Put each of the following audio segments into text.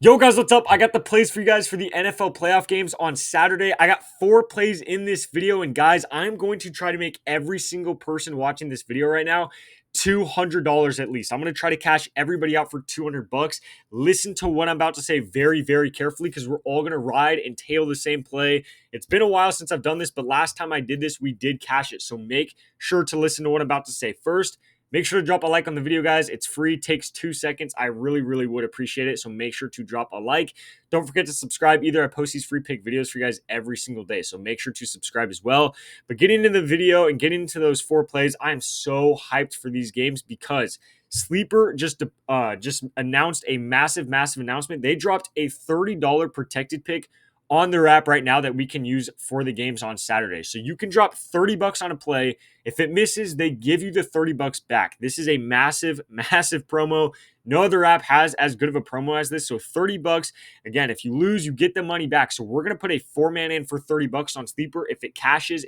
Yo guys, what's up? I got the plays for you guys for the NFL playoff games on Saturday. I got 4 plays in this video, and guys, I'm going to try to make every single person watching this video right now $200 at least. I'm going to try to cash everybody out for 200 bucks. Listen to what I'm about to say very, very carefully because we're all going to ride and tail the same play. It's been a while since I've done this, but last time I did this, we did cash it. So make sure to listen to what I'm about to say first. Make sure to drop a like on the video, guys. It's free, takes 2 seconds. I really, really would appreciate it. So make sure to drop a like. Don't forget to subscribe either. I post these free pick videos for you guys every single day. So make sure to subscribe as well. But getting into the video and getting into those 4 plays, I am so hyped for these games because Sleeper just announced a massive, massive announcement. They dropped a $30 protected pick on their app right now that we can use for the games on Saturday. So you can drop 30 bucks on a play. If it misses, they give you the 30 bucks back. This is a massive, massive promo. No other app has as good of a promo as this. So 30 bucks. Again, if you lose, you get the money back. So we're going to put a 4-man in for 30 bucks on Sleeper. If it cashes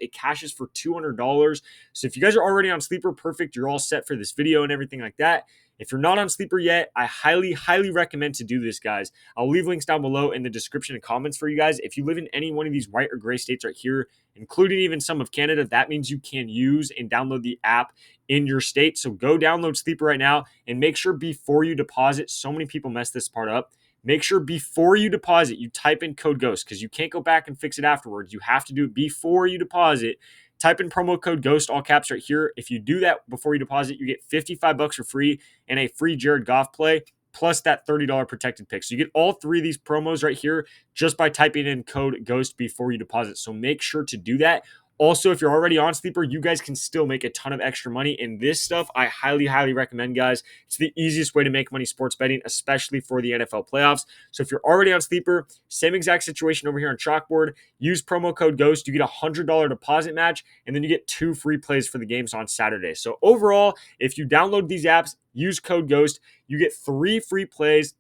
for $200. So if you guys are already on Sleeper, perfect. You're all set for this video and everything like that. If you're not on Sleeper yet, I highly, highly recommend to do this, guys. I'll leave links down below in the description and comments for you guys. If you live in any one of these white or gray states right here, including even some of Canada, that means you can use and download the app in your state. So go download Sleeper right now and make sure before you deposit, so many people mess this part up. Make sure before you deposit, you type in code GHOST because you can't go back and fix it afterwards. You have to do it before you deposit. Type in promo code GHOST, all caps right here. If you do that before you deposit, you get 55 bucks for free and a free Jared Goff play, plus that $30 protected pick. So you get all 3 of these promos right here just by typing in code GHOST before you deposit. So make sure to do that. Also, if you're already on Sleeper, you guys can still make a ton of extra money. And this stuff, I highly, highly recommend, guys. It's the easiest way to make money sports betting, especially for the NFL playoffs. So if you're already on Sleeper, same exact situation over here on Chalkboard. Use promo code GHOST. You get a $100 deposit match, and then you get 2 free plays for the games on Saturday. So overall, if you download these apps, use code GHOST, you get 3 free plays,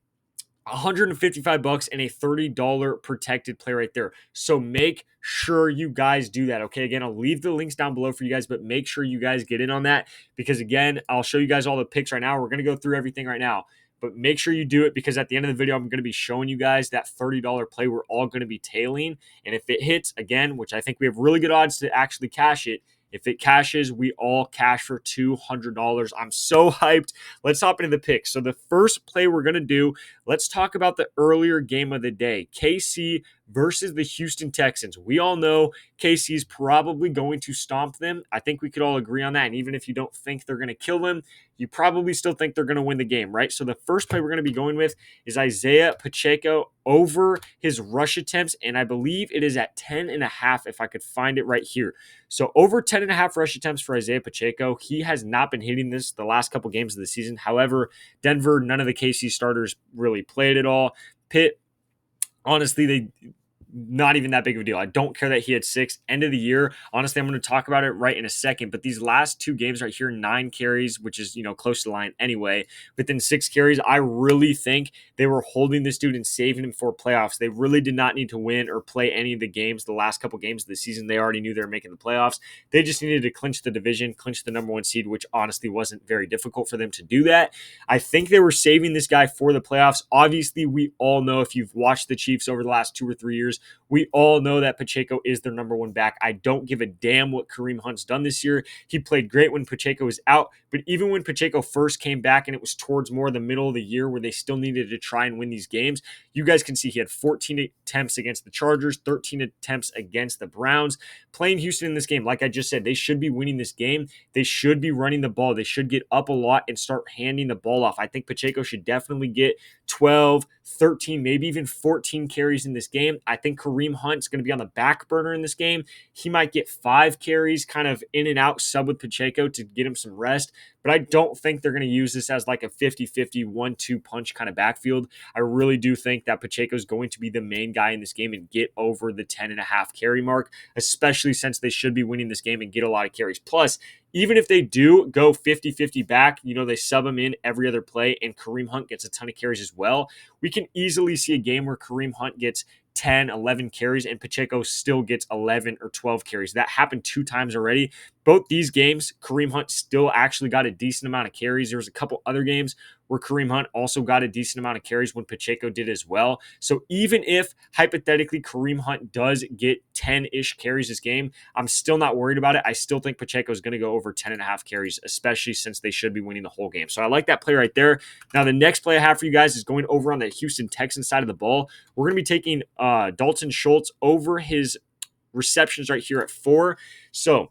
155 bucks and a $30 protected play right there. So make sure you guys do that. Okay. Again, I'll leave the links down below for you guys, but make sure you guys get in on that because again, I'll show you guys all the picks right now. We're going to go through everything right now, but make sure you do it because at the end of the video, I'm going to be showing you guys that $30 play we're all going to be tailing. And if it hits again, which I think we have really good odds to actually cash it, if it cashes, we all cash for $200. I'm so hyped. Let's hop into the picks. So the first play we're going to do, let's talk about the earlier game of the day. KC versus the Houston Texans. We all know KC is probably going to stomp them. I think we could all agree on that. And even if you don't think they're going to kill them, you probably still think they're going to win the game, right? So the first play we're going to be going with is Isaiah Pacheco over his rush attempts. And I believe it is at 10.5 if I could find it right here. So over 10.5 rush attempts for Isaiah Pacheco. He has not been hitting this the last couple games of the season. However, Denver, none of the KC starters really played at all. Pitt, honestly, they not even that big of a deal. I don't care that he had 6. End of the year, honestly, I'm going to talk about it right in a second. But these last 2 games right here, 9 carries, which is, close to the line anyway. Within 6 carries, I really think they were holding this dude and saving him for playoffs. They really did not need to win or play any of the games, the last couple games of the season. They already knew they were making the playoffs. They just needed to clinch the division, clinch the number 1 seed, which honestly wasn't very difficult for them to do that. I think they were saving this guy for the playoffs. Obviously, we all know if you've watched the Chiefs over the last 2 or 3 years, we all know that Pacheco is their number 1 back. I don't give a damn what Kareem Hunt's done this year. He played great when Pacheco was out, but even when Pacheco first came back and it was towards more the middle of the year where they still needed to try and win these games, you guys can see he had 14 attempts against the Chargers, 13 attempts against the Browns. Playing Houston in this game, like I just said, they should be winning this game. They should be running the ball. They should get up a lot and start handing the ball off. I think Pacheco should definitely get 12, 13, maybe even 14 carries in this game. I think Kareem Hunt's going to be on the back burner in this game. He might get 5 carries, kind of in and out sub with Pacheco to get him some rest. But I don't think they're going to use this as like a 50-50, 1-2 punch kind of backfield. I really do think that Pacheco is going to be the main guy in this game and get over the 10.5 carry mark, especially since they should be winning this game and get a lot of carries. Plus, even if they do go 50-50 back, they sub him in every other play and Kareem Hunt gets a ton of carries as well. We can easily see a game where Kareem Hunt gets 10, 11 carries and Pacheco still gets 11 or 12 carries. That happened 2 times already. Both these games, Kareem Hunt still actually got a decent amount of carries. There was a couple other games where Kareem Hunt also got a decent amount of carries when Pacheco did as well. So even if hypothetically Kareem Hunt does get 10-ish carries this game, I'm still not worried about it. I still think Pacheco is going to go over 10.5 carries, especially since they should be winning the whole game. So I like that play right there. Now, the next play I have for you guys is going over on the Houston Texans side of the ball. We're going to be taking Dalton Schultz over his receptions right here at 4. So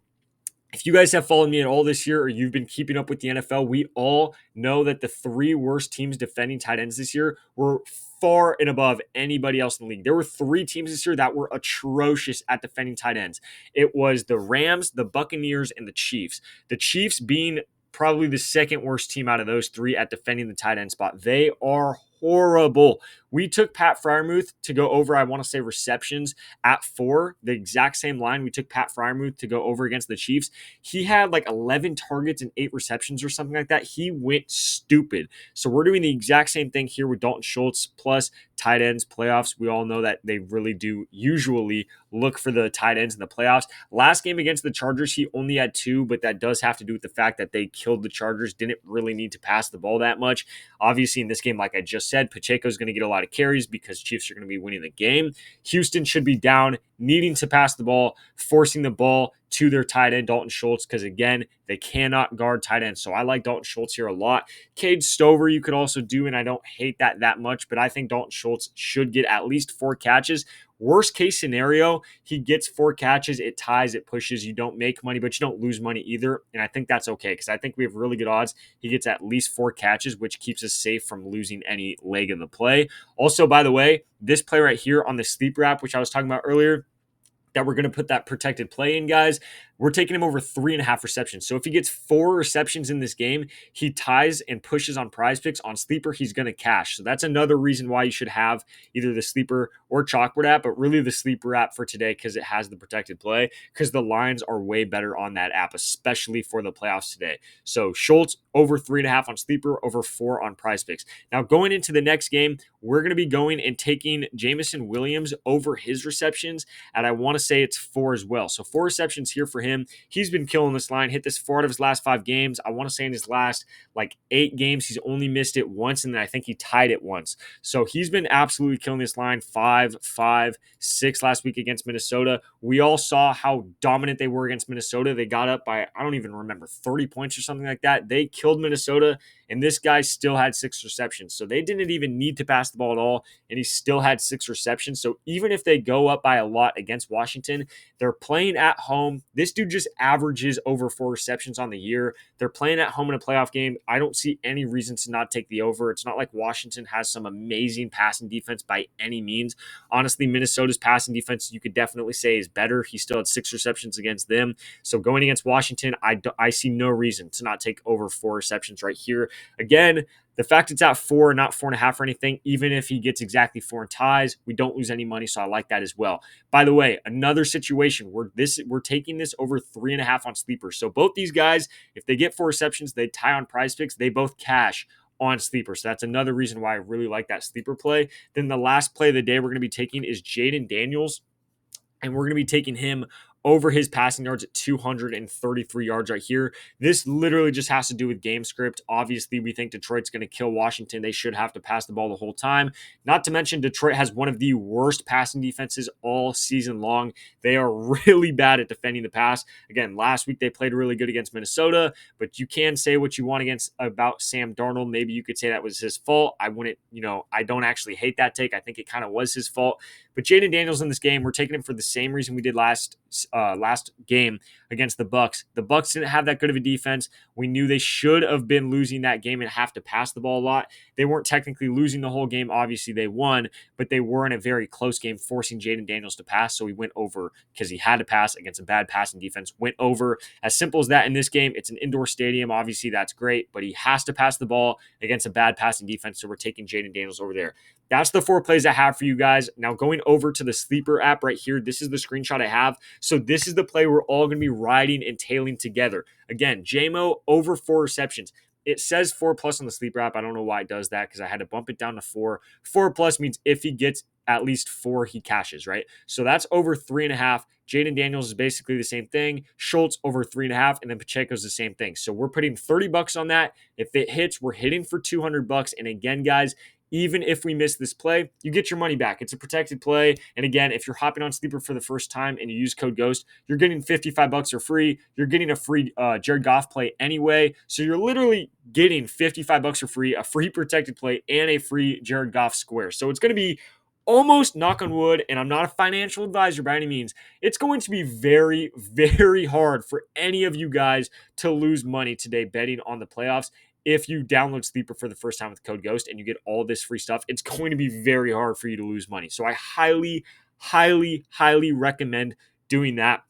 if you guys have followed me at all this year or you've been keeping up with the NFL, we all know that the 3 worst teams defending tight ends this year were far and above anybody else in the league. There were 3 teams this year that were atrocious at defending tight ends. It was the Rams, the Buccaneers, and the Chiefs. The Chiefs being probably the second worst team out of those 3 at defending the tight end spot. They are horrible. We took Pat Freiermuth to go over, I want to say, receptions at 4, the exact same line. We took Pat Freiermuth to go over against the Chiefs. He had like 11 targets and 8 receptions or something like that. He went stupid. So we're doing the exact same thing here with Dalton Schultz plus tight ends playoffs. We all know that they really do usually look for the tight ends in the playoffs. Last game against the Chargers, he only had 2, but that does have to do with the fact that they killed the Chargers, didn't really need to pass the ball that much. Obviously, in this game, like I just said, Pacheco is going to get a lot of carries because Chiefs are going to be winning the game. Houston should be down, needing to pass the ball, forcing the ball to their tight end, Dalton Schultz, because again, they cannot guard tight ends. So I like Dalton Schultz here a lot. Cade Stover you could also do, and I don't hate that much, but I think Dalton Schultz should get at least 4 catches. Worst case scenario, he gets 4 catches, it ties, it pushes. You don't make money, but you don't lose money either. And I think that's okay because I think we have really good odds. He gets at least 4 catches, which keeps us safe from losing any leg of the play. Also, by the way, this play right here on the sleeper app, which I was talking about earlier, that we're going to put that protected play in, guys, we're taking him over 3.5 receptions. So if he gets 4 receptions in this game, he ties and pushes on Prizepicks. On sleeper, he's going to cash. So that's another reason why you should have either the sleeper or chalkboard app, but really the sleeper app for today because it has the protected play, because the lines are way better on that app, especially for the playoffs today. So Schultz over 3.5 on sleeper, over 4 on Prizepicks. Now going into the next game, we're going to be going and taking Jameson Williams over his receptions, and I want to say it's 4 as well. So 4 receptions here for him. He's been killing this line, hit this 4 out of his last 5 games. I want to say in his last like 8 games, he's only missed it once, and then I think he tied it once. So he's been absolutely killing this line. 5, 5, 6 last week against Minnesota. We all saw how dominant they were against Minnesota. They got up by, I don't even remember, 30 points or something like that. They killed Minnesota, and this guy still had 6 receptions. So they didn't even need to pass the ball at all, and he still had 6 receptions. So even if they go up by a lot against Washington, they're playing at home. This dude just averages over 4 receptions on the year. They're playing at home in a playoff game. I don't see any reason to not take the over. It's not like Washington has some amazing passing defense by any means. Honestly, Minnesota's passing defense, you could definitely say, is better. He still had 6 receptions against them. So going against Washington, I see no reason to not take over 4 receptions right here. Again, the fact it's at 4, not 4.5 or anything, even if he gets exactly 4 and ties, we don't lose any money, so I like that as well. By the way, another situation where we're taking this over 3.5 on sleeper. So both these guys, if they get 4 receptions, they tie on Prizepicks, they both cash on sleeper. So that's another reason why I really like that sleeper play. Then the last play of the day we're going to be taking is Jaden Daniels, and we're going to be taking him over his passing yards at 233 yards right here. This literally just has to do with game script. Obviously, we think Detroit's going to kill Washington. They should have to pass the ball the whole time. Not to mention, Detroit has one of the worst passing defenses all season long. They are really bad at defending the pass. Again, last week they played really good against Minnesota, but you can say what you want about Sam Darnold. Maybe you could say that was his fault. I wouldn't, I don't actually hate that take. I think it kind of was his fault. But Jaden Daniels in this game, we're taking him for the same reason we did last game against the Bucs. The Bucs didn't have that good of a defense. We knew they should have been losing that game and have to pass the ball a lot. They weren't technically losing the whole game. Obviously, they won, but they were in a very close game, forcing Jaden Daniels to pass. So he went over because he had to pass against a bad passing defense. Went over. As simple as that in this game. It's an indoor stadium. Obviously, that's great, but he has to pass the ball against a bad passing defense. So we're taking Jaden Daniels over there. That's the 4 plays I have for you guys. Now going over to the sleeper app right here, this is the screenshot I have. So this is the play we're all going to be riding and tailing together. Again, JMO over 4 receptions. It says 4+ on the sleeper app. I don't know why it does that because I had to bump it down to 4. 4+ means if he gets at least 4 he cashes, right? So that's over 3.5. Jaden Daniels is basically the same thing. Schultz over 3.5, and then Pacheco's the same thing. So we're putting $30 on that. If it hits, we're hitting for $200. And again, guys, even if we miss this play, you get your money back. It's a protected play. And again, if you're hopping on Sleeper for the first time and you use code GHOST, you're getting $55 for free. You're getting a free Jared Goff play anyway. So you're literally getting $55 for free, a free protected play, and a free Jared Goff square. So it's going to be almost, knock on wood, and I'm not a financial advisor by any means, it's going to be very, very hard for any of you guys to lose money today betting on the playoffs. If you download Sleeper for the first time with code GHOST and you get all this free stuff, it's going to be very hard for you to lose money. So I highly, highly, highly recommend doing that.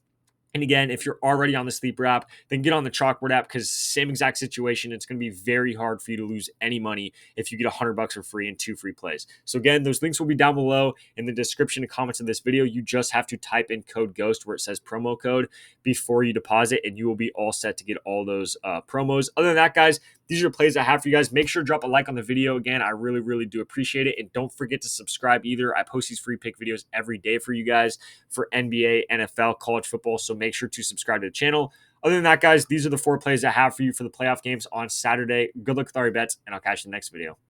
And again, if you're already on the Sleeper app, then get on the Chalkboard app, because same exact situation. It's going to be very hard for you to lose any money if you get $100 for free and 2 free plays. So again, those links will be down below in the description and comments of this video. You just have to type in code GHOST where it says promo code before you deposit, and you will be all set to get all those promos. Other than that, guys, these are the plays I have for you guys. Make sure to drop a like on the video. Again, I really, really do appreciate it. And don't forget to subscribe either. I post these free pick videos every day for you guys for NBA, NFL, college football. So make sure to subscribe to the channel. Other than that, guys, these are the 4 plays I have for you for the playoff games on Saturday. Good luck with all your bets, and I'll catch you in the next video.